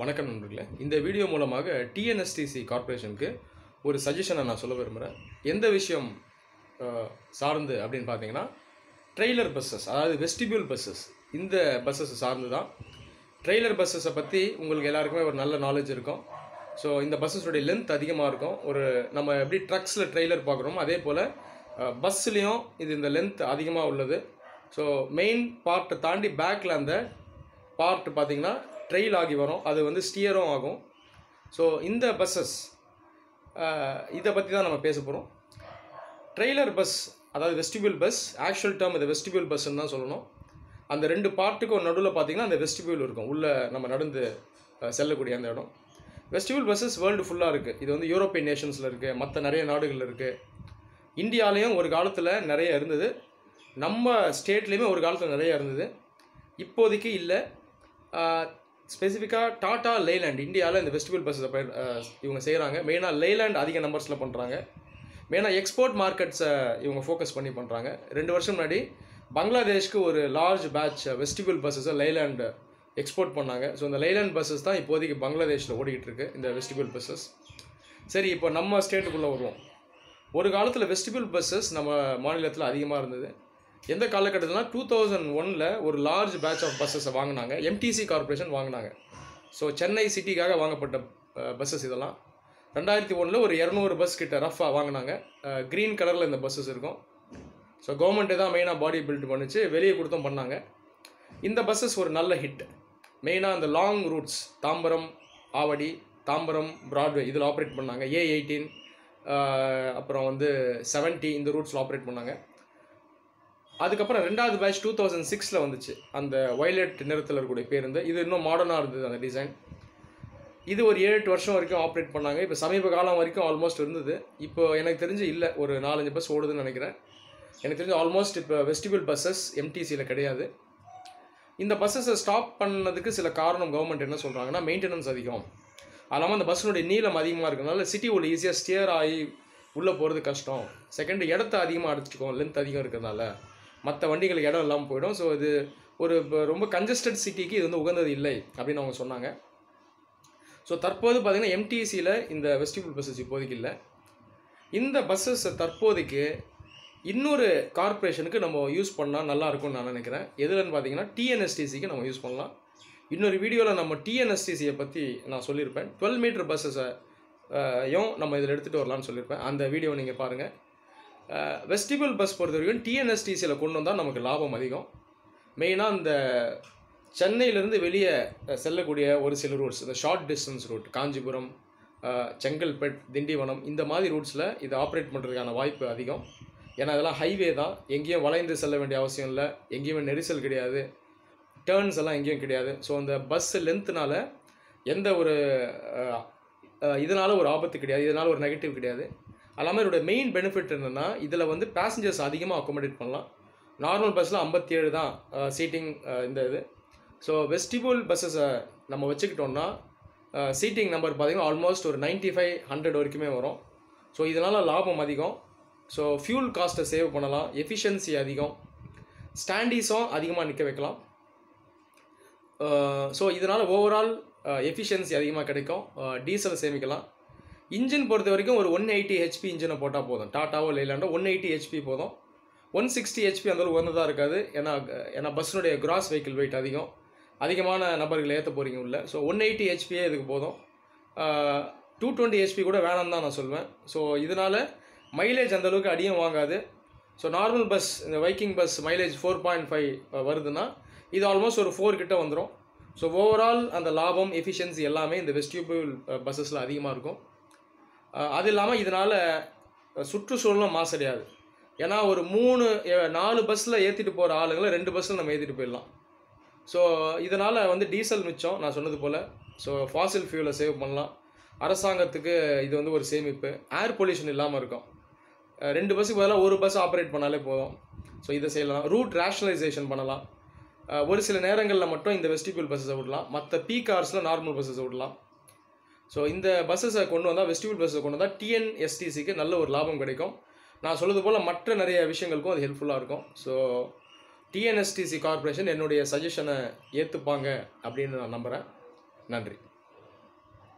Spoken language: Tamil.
வணக்கம் நண்பர்களே. இந்த வீடியோ மூலமாக டிஎன்எஸ்டிசி கார்ப்பரேஷனுக்கு ஒரு சஜஷனை நான் சொல்ல விரும்புகிறேன். எந்த விஷயம் சார்ந்து அப்படின்னு பார்த்தீங்கன்னா, ட்ரெய்லர் பஸ்ஸஸ், அதாவது வெஸ்டிபியூல் பஸ்ஸஸ், இந்த பஸ்ஸஸ் சார்ந்து தான். ட்ரெய்லர் பஸ்ஸஸை பற்றி உங்களுக்கு எல்லாருக்குமே ஒரு நல்ல நாலேஜ் இருக்கும். ஸோ இந்த பஸ்ஸஸோடைய லென்த் அதிகமாக இருக்கும். நம்ம எப்படி ட்ரக்ஸில் ட்ரெய்லர் பார்க்குறோமோ அதே போல் பஸ்ஸுலேயும் இந்த லென்த் அதிகமாக உள்ளது. ஸோ மெயின் பார்ட்டை தாண்டி பேக்கில் அந்த பார்ட் பார்த்திங்கன்னா ட்ரெயில் ஆகி வரும், அது ஸ்டியரும் ஆகும். ஸோ இந்த பஸ்ஸஸ் இதை பற்றி தான் நம்ம பேச போகிறோம். ட்ரெய்லர் பஸ், அதாவது வெஸ்டிபியூல் பஸ், ஆக்சுவல் டேர்ம் இது வெஸ்டிபியூல் பஸ்ன்னு தான் சொல்லணும். அந்த ரெண்டு பார்ட்டுக்கும் நடுவில் பார்த்திங்கன்னா அந்த வெஸ்டிபியூல் இருக்கும், உள்ளே நம்ம நடந்து செல்லக்கூடிய அந்த இடம். வெஸ்டிபியூல் பஸ்ஸஸ் வேர்ல்டு ஃபுல்லாக இருக்குது. இது யூரோப்பியன் நேஷன்ஸில் இருக்குது, மற்ற நிறைய நாடுகளில் இருக்குது. இந்தியாவிலையும் ஒரு காலத்தில் நிறைய இருந்தது, நம்ம ஸ்டேட்லேயுமே ஒரு காலத்தில் நிறையா இருந்தது. இப்போதைக்கு இல்லை. ஸ்பெசிஃபிக்காக டாடா லேலேண்ட் இந்தியாவில் இந்த வெஸ்டிபியூல் பஸ்ஸை இவங்க செய்கிறாங்க. மெயினாக லேலேண்ட் அதிக நம்பர்ஸில் பண்ணுறாங்க. மெயினாக எக்ஸ்போர்ட் மார்க்கெட்ஸை இவங்க ஃபோக்கஸ் பண்ணி பண்ணுறாங்க. 2 வருஷம் முன்னாடி பங்களாதேஷ்க்கு ஒரு லார்ஜ் பேட்ச் வெஸ்டிபியூல் பஸ்ஸஸை லேலேண்ட் எக்ஸ்போர்ட் பண்ணாங்க. ஸோ இந்த லேலேண்ட் பஸ்ஸஸ் தான் இப்போதைக்கு பங்களாதேஷில் ஓடிக்கிட்டு இருக்கு, இந்த வெஸ்டிபியூல் பஸ்ஸஸ். சரி, இப்போ நம்ம ஸ்டேட்டுக்குள்ளே வருவோம். ஒரு காலத்தில் வெஸ்டிபியூல் பஸ்ஸஸ் நம்ம மாநிலத்தில் அதிகமாக இருந்தது. எந்த காலகட்டத்தில்னா 2001 ஒரு லார்ஜ் பேட்ச் ஆஃப் பஸ்ஸஸை வாங்கினாங்க, எம்டிசி கார்ப்பரேஷன் வாங்கினாங்க. ஸோ சென்னை சிட்டிக்காக வாங்கப்பட்ட பஸ்ஸஸ் இதெல்லாம். 2001 ஒரு 200 பஸ் கிட்ட ரஃபாக வாங்கினாங்க. க்ரீன் கலரில் இந்த பஸ்ஸஸ் இருக்கும். ஸோ கவர்மெண்ட்டே தான் மெயினாக பாடி பில்ட் பண்ணிச்சு, வெளியே கொடுத்தும் பண்ணாங்க. இந்த பஸ்ஸஸ் ஒரு நல்ல ஹிட். மெயினாக அந்த long roots, Tambaram, Avadi, Tambaram, Broadway இதில் ஆப்ரேட் பண்ணாங்க. A18 அப்புறம் 70 இந்த ரூட்ஸில் ஆப்ரேட் பண்ணாங்க. அதுக்கப்புறம் 2வது பேட்ச் 2006 வந்துச்சு, அந்த வயலட் நிறத்தில் இருக்கக்கூடிய பேருந்து. இது இன்னும் மாடர்னாக இருந்தது அந்த டிசைன். இது ஒரு 7-8 வருஷம் வரைக்கும் ஆப்ரேட் பண்ணாங்க. இப்போ சமீப காலம் வரைக்கும் ஆல்மோஸ்ட் இருந்தது. இப்போ எனக்கு தெரிஞ்சு இல்லை, ஒரு 4-5 பஸ் ஓடுதுன்னு நினைக்கிறேன். எனக்கு தெரிஞ்சு ஆல்மோஸ்ட் இப்போ வெஸ்டிபியூல் பஸ்ஸஸ் எம்டிசியில் கிடையாது. இந்த பஸ்ஸஸை ஸ்டாப் பண்ணதுக்கு சில காரணம் கவர்மெண்ட் என்ன சொல்கிறாங்கன்னா, மெயின்டெனன்ஸ் அதிகம், அது இல்லாமல் அந்த பஸ்ஸினுடைய நீளம் அதிகமாக இருக்கிறதுனால சிட்டி உள்ள ஈஸியாக ஸ்டியர் ஆகி உள்ளே போகிறது கஷ்டம். செகண்ட், இடத்த அதிகமாக அடிச்சுக்கும், லென்த் அதிகம் இருக்கிறதுனால மற்ற வண்டிகளுக்கு இடம் இல்லாமல் போயிடும். ஸோ இது ஒரு ரொம்ப கன்ஜஸ்டட் சிட்டிக்கு இது உகந்தது இல்லை அப்படின்னு அவங்க சொன்னாங்க. ஸோ தற்போது பார்த்திங்கன்னா எம்டிசியில் இந்த வெஸ்டிபியூல் பஸ்ஸஸ் இப்போதைக்கு இல்லை. இந்த பஸ்ஸஸ் தற்போதைக்கு இன்னொரு கார்ப்பரேஷனுக்கு நம்ம யூஸ் பண்ணால் நல்லாயிருக்கும்னு நான் நினைக்கிறேன். எதுலன்னு பார்த்தீங்கன்னா டிஎன்எஸ்டிசிக்கு நம்ம யூஸ் பண்ணலாம். இன்னொரு வீடியோவில் நம்ம டிஎன்எஸ்டிசியை பற்றி நான் சொல்லியிருப்பேன். 12 மீட்டர் பஸ்ஸஸையும் நம்ம இதில் எடுத்துகிட்டு வரலான்னு சொல்லியிருப்பேன். அந்த வீடியோவை நீங்கள் பாருங்கள். வெஸ்டிபியூல் பஸ் பொறுத்த வரைக்கும் டிஎன்எஸ்டிசியில் கொண்டு வந்தால் நமக்கு லாபம் அதிகம். மெயினாக இந்த சென்னையிலேருந்து வெளியே செல்லக்கூடிய ஒரு சில ரூட்ஸ், இந்த short distance route, Kanchipuram, Chengalpet, Tindivanam, இந்த மாதிரி ரூட்ஸில் இது ஆப்ரேட் பண்ணுறதுக்கான வாய்ப்பு அதிகம். ஏன்னா அதெல்லாம் ஹைவே தான், எங்கேயும் வளைந்து செல்ல வேண்டிய அவசியம் இல்லை, எங்கேயுமே நெரிசல் கிடையாது, டேர்ன்ஸ் எல்லாம் எங்கேயும் கிடையாது. ஸோ அந்த பஸ் லென்த்துனால எந்த ஒரு இதனால் ஒரு ஆபத்து கிடையாது, இதனால் ஒரு நெகட்டிவ் கிடையாது. அல்லாமல் இதோட மெயின் பெனிஃபிட் என்னென்னா, இதில் பேசஞ்சர்ஸ் அதிகமாக அக்கோமடேட் பண்ணலாம். நார்மல் பஸ்ஸில் 57 தான் சீட்டிங் இந்த இது. ஸோ வெஸ்டிபியூல் பஸ்ஸஸை நம்ம வச்சுக்கிட்டோம்னா சீட்டிங் நம்பர் பார்த்திங்கன்னா ஆல்மோஸ்ட் ஒரு 95-100 வரைக்குமே வரும். ஸோ இதனால் லாபம் அதிகம். ஸோ ஃபியூல் காஸ்ட்டை சேவ் பண்ணலாம், எஃபிஷியன்சி அதிகம், ஸ்டாண்டீஸும் அதிகமாக நிற்க வைக்கலாம். ஸோ இதனால் ஓவரால் எஃபிஷியன்சி அதிகமாக கிடைக்கும், டீசல் சேமிக்கலாம். இன்ஜின் பொறுத்த வரைக்கும் ஒரு 180 HP இன்ஜினை போட்டால் போதும். டாட்டாவோ லேலாண்டோ 180 HP போதும். 160 HP அந்தளவு உயர்ந்ததாக இருக்காது. ஏன்னா பஸ்ஸினுடைய கிராஸ் வெஹிக்கிள் வெயிட் அதிகமான நபர்கள் ஏற்ற போகிறீங்க உள்ள. ஸோ 180 HPயே இதுக்கு போதும். 220 HP கூட வேணாம்னு தான் நான் சொல்வேன். ஸோ இதனால் மைலேஜ் அந்தளவுக்கு அடியும் வாங்காது. ஸோ நார்மல் பஸ், இந்த வைக்கிங் பஸ் மைலேஜ் 4.5 வருதுன்னா இது ஆல்மோஸ்ட் ஒரு 4 கிட்ட வந்துடும். ஸோ ஓவரால் அந்த லாபம், எஃபிஷியன்சி எல்லாமே இந்த வெஸ்டிபியூல் பஸ்ஸஸில் அதிகமாக இருக்கும். அது இல்லாமல் இதனால் சுற்றுச்சூழலும் மாசடையாது. ஏன்னா ஒரு 3-4 பஸ்ஸில் ஏற்றிட்டு போகிற ஆளுங்களை 2 பஸ்ஸில் நம்ம ஏற்றிட்டு போயிடலாம். ஸோ இதனால் டீசல் மிச்சம், நான் சொன்னது போல். ஸோ ஃபாசில் ஃபியூலை சேவ் பண்ணலாம். அரசாங்கத்துக்கு இது ஒரு சேமிப்பு. ஏர் பொல்யூஷன் இல்லாமல் இருக்கும். 2 பஸ்ஸுக்கு பதிலாக ஒரு பஸ் ஆப்ரேட் பண்ணாலே போதும். ஸோ இதை செய்யலாம். ரூட் ரேஷனலைசேஷன் பண்ணலாம். ஒரு சில நேரங்களில் மட்டும் இந்த வெஸ்டிபியூல் பஸ்ஸஸை விடலாம், மற்ற பீக் ஹவர்ஸில் நார்மல் பஸ்ஸஸை விடலாம். ஸோ இந்த பஸ்ஸஸை கொண்டு வந்தால், வெஸ்டிபியூல் பஸ்ஸை கொண்டு வந்தால் டிஎன்எஸ்டிசிக்கு நல்ல ஒரு லாபம் கிடைக்கும். நான் சொல்வது போல் மற்ற நிறைய விஷயங்களுக்கும் அது ஹெல்ப்ஃபுல்லாக இருக்கும். ஸோ டிஎன்எஸ்டிசி கார்ப்பரேஷன் என்னுடைய சஜஷனை ஏற்றுப்பாங்க அப்படின்னு நான் நம்புகிறேன். நன்றி.